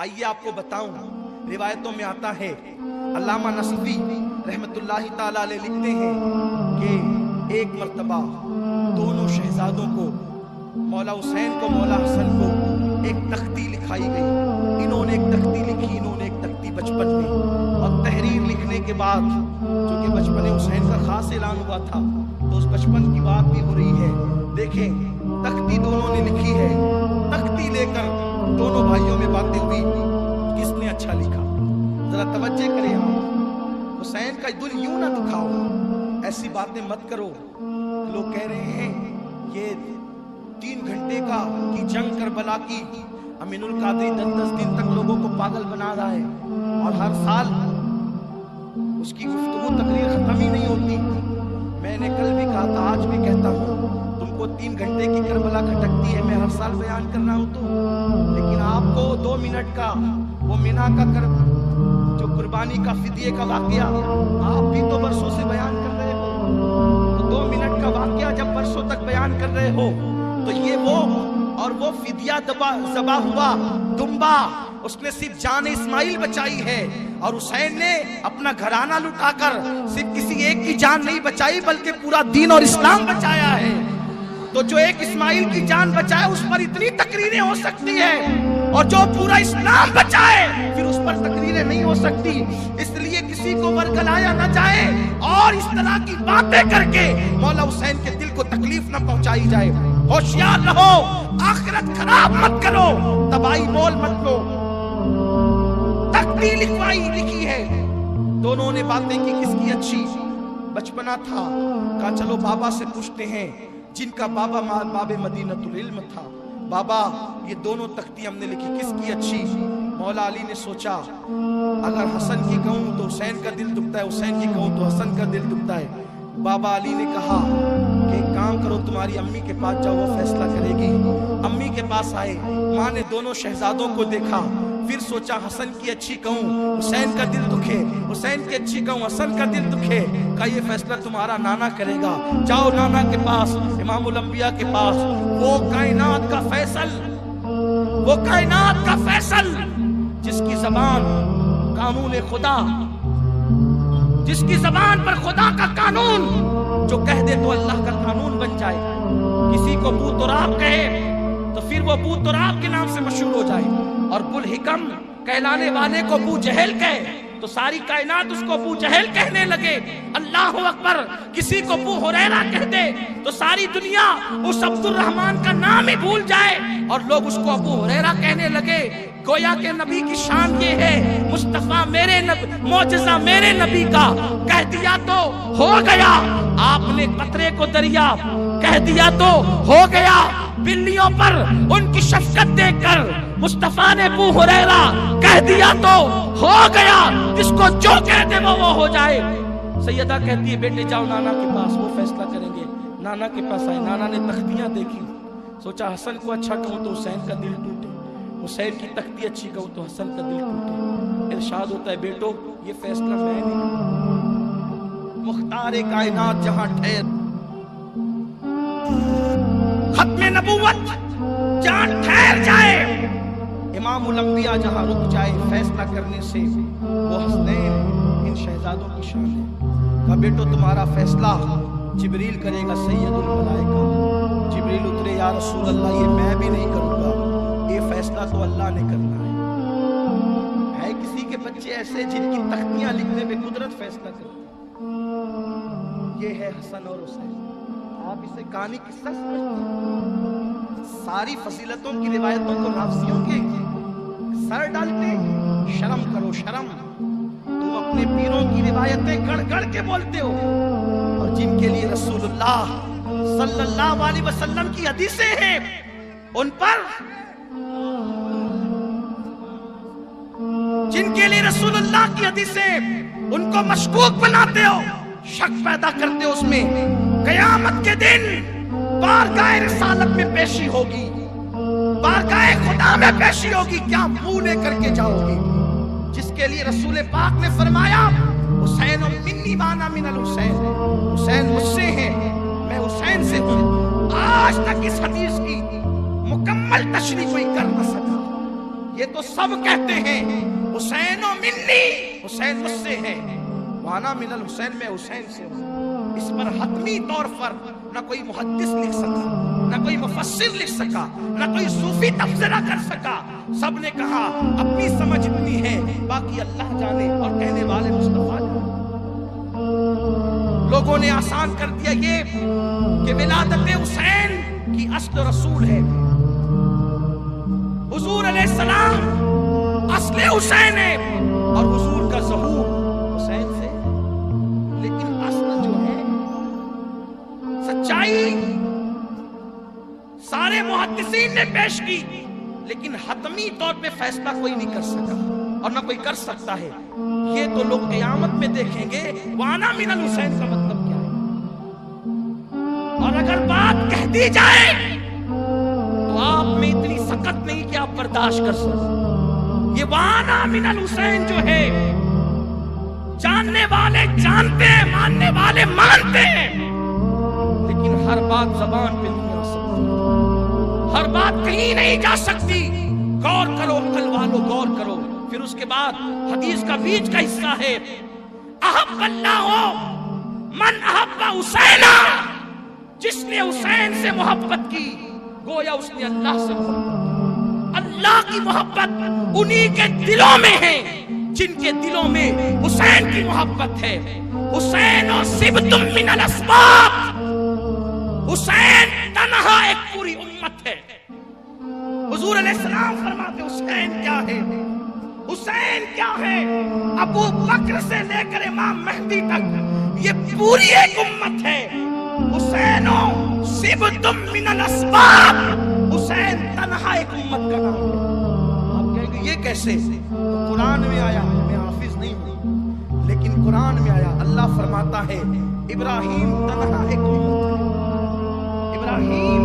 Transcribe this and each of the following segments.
آئیے آپ کو بتاؤں، روایتوں میں آتا ہے، علامہ نصفی رحمت اللہ تعالیٰ علیہ لکھتے ہیں کہ ایک مرتبہ دونوں شہزادوں کو، مولا حسین کو مولا حسن کو ایک تختی لکھائی گئی۔ انہوں نے ایک تختی لکھی، انہوں نے ایک تختی بچپن میں، اور تحریر لکھنے کے بعد چونکہ بچپن حسین کا خاص اعلان ہوا تھا تو اس بچپن کی بات بھی ہو رہی ہے۔ دیکھیں تختی دونوں نے لکھی ہے، تختی لے کر دونوں بھائیوں میں باتیں ہوئی، کس نے اچھا لکھا؟ ذرا توجہ کریں آپ، حسین کا دل یوں نہ دکھاؤ، ایسی باتیں مت کرو۔ لوگ کہہ رہے ہیں یہ 3 گھنٹے کی جنگ کربلا کی، امین القادری 10 دن تک لوگوں کو پاگل بنا رہا ہے اور ہر سال اس کی گفتگو تقریر ختم ہی نہیں ہوتی۔ میں نے کل بھی کہا تھا، آج بھی کہتا ہوں، تم کو 3 گھنٹے کی کربلا کھٹکتی ہے، میں ہر سال بیان کر رہا ہوں تو، لیکن آپ کو 2 منٹ کا وہ مینا کا جو قربانی کا فدیے کا واقعہ آپ بھی تو برسوں سے بیان کر رہے ہو، تو 2 منٹ کا واقعہ جب برسوں تک بیان کر رہے ہو تو یہ وہ فدیہ ذبح ہوا دمبا، اس نے صرف جان اسماعیل بچائی ہے، اور حسین نے اپنا گھرانہ لٹا کر صرف کسی ایک کی جان نہیں بچائی بلکہ پورا دین اور اسلام بچایا ہے۔ تو جو ایک اسماعیل کی جان بچائے اس پر اتنی تقریریں ہو سکتی ہیں، اور جو پورا اسلام بچائے پھر اس پر تقریریں نہیں ہو سکتی۔ اس لیے کسی کو ورگلایا نہ جائے اور اس طرح کی باتیں کر کے مولا حسین کے دل کو تکلیف نہ پہنچائی جائے۔ ہوشیار رہو، آخرت خراب مت کرو، تباہی مول مت لو۔ تختی لکھی ہے، دونوں نے باتیں کی، کس کی اچھی؟ بچپنا تھا، کہا چلو بابا سے پوچھتے ہیں، جن کا بابا باب مدینۃ العلم تھا، بابا یہ دونوں تختی ہم نے لکھی، کس کی اچھی؟ مولا علی نے سوچا اگر حسن کی کہوں تو حسین کا دل دکھتا ہے، حسین کی کہوں تو حسن کا دل دکھتا ہے۔ بابا علی نے کہا کہ ایک کام کرو، تمہاری امی کے پاس جاؤ، وہ فیصلہ کرے گی۔ امی کے پاس آئے، ماں نے دونوں شہزادوں کو دیکھا، پھر سوچا حسن کی اچھی کہوں حسین کا دل دکھے، حسین کی اچھی کہوں حسن کا دل دکھے، کہا یہ فیصلہ تمہارا نانا کرے گا، جاؤ نانا کے پاس، امام الانبیاء کے پاس، وہ کائنات کا فیصل جس کی زبان قانون خدا، جس کی زبان پر خدا کا قانون، جو کہہ دے تو اللہ کا قانون بن جائے۔ کسی کو بو تراب کہے تو پھر وہ بو تراب کے نام سے مشہور ہو جائے، اور بوالحکم کہلانے والے کو بو جہل کہے تو ساری کائنات اس کو بو جہل کہنے لگے۔ اللہ اکبر، کسی کو بو ہریرہ کہہ دے تو ساری دنیا اس عبد الرحمن کا نام ہی بھول جائے اور لوگ اس کو ابو ہریرہ کہنے لگے۔ گویا کہ نبی کی شان یہ ہے، مصطفیٰ میرے نبی، معجزہ میرے نبی کا، کہہ دیا تو ہو گیا۔ آپ نے قطرے کو دریا کہہ دیا تو ہو گیا۔ بلیوں پر ان کی شفقت دیکھ کر مصطفیٰ نے ابو ہریرہ کہہ دیا تو ہو گیا، جس کو جو کہہ دے وہ ہو جائے۔ سیدہ کہتی ہے بیٹے جاؤ نانا کے پاس، وہ فیصلہ کریں گے۔ نانا کے پاس آئے، نانا نے تختیاں دیکھی، سوچا حسن کو اچھا کہوں تو حسین کا دل ٹوٹے، حسین کی تختی اچھی کہوں تو حسن کا دل ٹوٹے۔ ارشاد ہوتا ہے بیٹو یہ فیصلہ میں نہیں کروں، مختار کائنات جہاں ٹھہر، ختم نبوت جہاں ٹھہر جائے، امام الانبیاء جہاں رک جائے فیصلہ کرنے سے، وہ حسنین ان شہزادوں کی شان ہے۔ کہا بیٹو تمہارا فیصلہ جبریل کرے گا، سید الملائکہ۔ جبریل اترے، یا رسول اللہ یہ میں بھی نہیں کروں گا، یہ فیصلہ تو اللہ نے کرنا ہے۔ کسی کے بچے ایسے جن کی تختیاں لکھنے میں قدرت فیصلہ کرتی، یہ ہے حسن اور حسین۔ آپ اسے کہانی قصہ سمجھتے، ساری فضیلتوں کی روایتوں کو راویوں کے سر ڈالتے، شرم کرو شرم، تم اپنے پیروں کی روایتیں گڑ گڑ کے بولتے ہو، اور جن کے لیے رسول اللہ صلی اللہ علیہ وسلم کی حدیثیں ہیں ان پر، جن کے لیے رسول اللہ کی حدیثیں ان کو مشکوک بناتے ہو، شک پیدا کرتے ہو اس میں۔ قیامت کے دن بارگاہ رسالت میں پیشی ہوگی، بارگاہ خدا میں پیشی ہوگی، کیا منہ لے کر کے جاؤ گی؟ جس کے لیے رسول پاک نے فرمایا حسین منی وانا من الحسین، حسین مجھ سے ہے میں حسین سے ہوں۔ آج تک اس حدیث کی مکمل تشریح کوئی کر نہ سکا، یہ تو سب کہتے ہیں حسین و منی، حسین مجھ سے ہے، وانا من الحسین، میں حسین سے ہوں۔ اس پر حتمی طور پر نہ کوئی محدث لکھ سکا، نہ کوئی مفسر لکھ سکا، نہ کوئی صوفی تبصرہ کر سکا، سب نے کہا اپنی سمجھ اتنی ہے، باقی اللہ جانے اور کہنے والے مصطفیٰ جانے۔ لوگوں نے آسان کر دیا یہ کہ ولادت حسین کی اصل رسول ہے، حضور علیہ السلام اصل حسین ہے اور حضور کا ظہور حسین سے، لیکن اصل جو ہے سچائی سارے محدثین نے پیش کی، لیکن حتمی طور پہ فیصلہ کوئی نہیں کر سکا اور نہ کوئی کر سکتا ہے۔ یہ تو لوگ قیامت میں دیکھیں گے وانا من الحسین کا مطلب کیا ہے، اور اگر بات کہہ دی جائے تو آپ میں اتنی سخت نہیں کہ آپ برداشت کر سکیں۔ یہ وانا من الحسین جو ہے جاننے والے جانتے ہیں، ماننے والے مانتے ہیں، لیکن ہر بات زبان پہ نہیں آ سکتی، ہر بات کہیں نہیں جا سکتی۔ غور کرو عقل والو، غور کرو۔ پھر اس کے بعد حدیث کا بیچ کا حصہ ہے احب اللہ من احب حسینا، جس نے حسین سے محبت کی گویا اس نے اللہ سے محبت، اللہ کی محبت انہی کے دلوں میں ہے جن کے دلوں میں حسین کی محبت ہے۔ حسین و سبت من الاسباب، حسین تنہا ایک پوری امت ہے۔ حضور علیہ السلام فرماتے حسین کیا ہے، حسین کیا ہے، ابو بکر سے لے کر امام مہدی تک یہ پوری ایک امت ہے۔ حسین و سبت من الاسباب، حسین تنہا ایک امت کا نام ہے۔ آپ کہیں گے یہ کیسے؟ تو قرآن میں آیا، میں حافظ نہیں ہوں لیکن قرآن میں آیا، اللہ فرماتا ہے ابراہیم تنہا ایک امت ہے، ابراہیم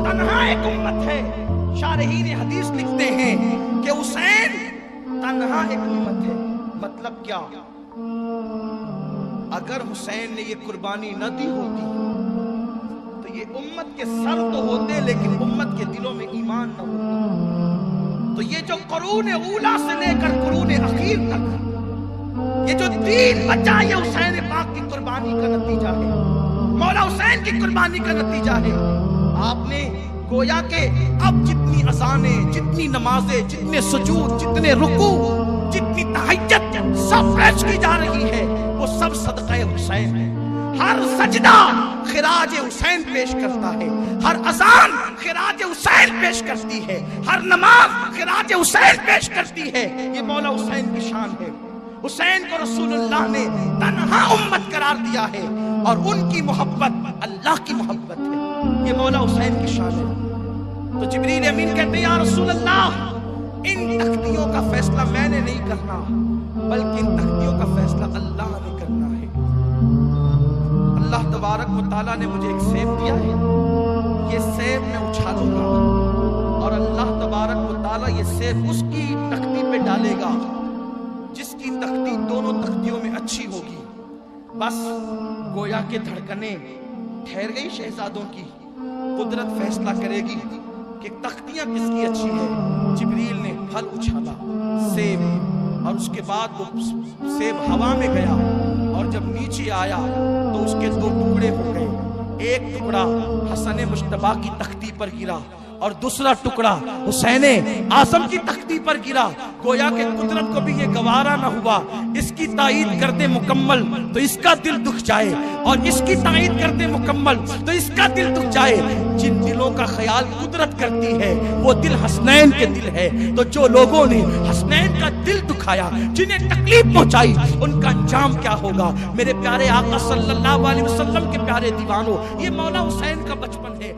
تنہا ایک امت ہے۔ شارحین حدیث لکھتے ہیں کہ حسین تنہا ایک امت ہے۔ مطلب کیا؟ اگر حسین نے یہ قربانی نہ دی ہوتی تو یہ امت کے سر تو ہوتے لیکن امت کے دلوں میں ایمان نہ ہوتا۔ تو یہ جو قرون اولا سے لے کر قرون اخیر تک یہ جو دین بچا، یہ حسین پاک کی قربانی کا نتیجہ ہے، مولا حسین کی قربانی کا نتیجہ ہے۔ آپ نے گویا کہ اب جتنی اذانیں، جتنی نمازیں، جتنے سجود، جتنے رکوع، جتنی تہجد سب پیش کی جا رہی ہے وہ سب صدقہ حسین ہے۔ ہر سجدہ خراج حسین پیش کرتا ہے، ہر اذان خراج حسین پیش کرتی ہے، ہر نماز خراج حسین پیش کرتی ہے۔ یہ مولا حسین کی شان ہے۔ حسین کو رسول اللہ نے تنہا امت قرار دیا ہے اور ان کی محبت اللہ کی محبت ہے۔ یہ مولا حسین کی شان ہے۔ تو جبریل امین کہتے ہیں یا رسول اللہ، ان تختیوں کا فیصلہ میں نے نہیں کرنا بلکہ ان تختیوں کا فیصلہ اللہ نے کرنا ہے۔ اللہ تبارک و تعالیٰ نے مجھے ایک سیف دیا ہے، یہ سیف میں اچھالوں گا اور اللہ تبارک و تعالیٰ یہ سیف اس کی تختی پہ ڈالے گا جس کی تختی دونوں تختیوں میں اچھی ہوگی۔ بس گویا کے دھڑکنیں ٹھہر گئی شہزادوں کی، قدرت فیصلہ کرے گی کہ تختیاں کس کی اچھی ہے۔ جبریل نے پھل اچھالا، سیب، اور اس کے بعد وہ سیب ہوا میں گیا اور جب نیچے آیا تو اس کے دو ٹکڑے ہو گئے۔ ایک ٹکڑا حسن مجتبیٰ کی تختی پر گرا اور دوسرا ٹکڑا حسین اعظم کی تختی پر گرا۔ گویا کہ قدرت کو بھی یہ گوارا نہ ہوا اس کی تائید کر دے مکمل تو اس کا دل دکھ جائے، اور اس کی تائید کر دے مکمل تو اس کا دل دکھ جائے۔ جن دلوں کا خیال قدرت کرتی ہے وہ دل حسنین کے دل ہے۔ تو جو لوگوں نے حسنین کا دل دکھایا، جنہیں تکلیف پہنچائی، ان کا انجام کیا ہوگا؟ میرے پیارے آقا صلی اللہ علیہ وسلم کے پیارے دیوانوں، یہ مولا حسین کا بچپن ہے۔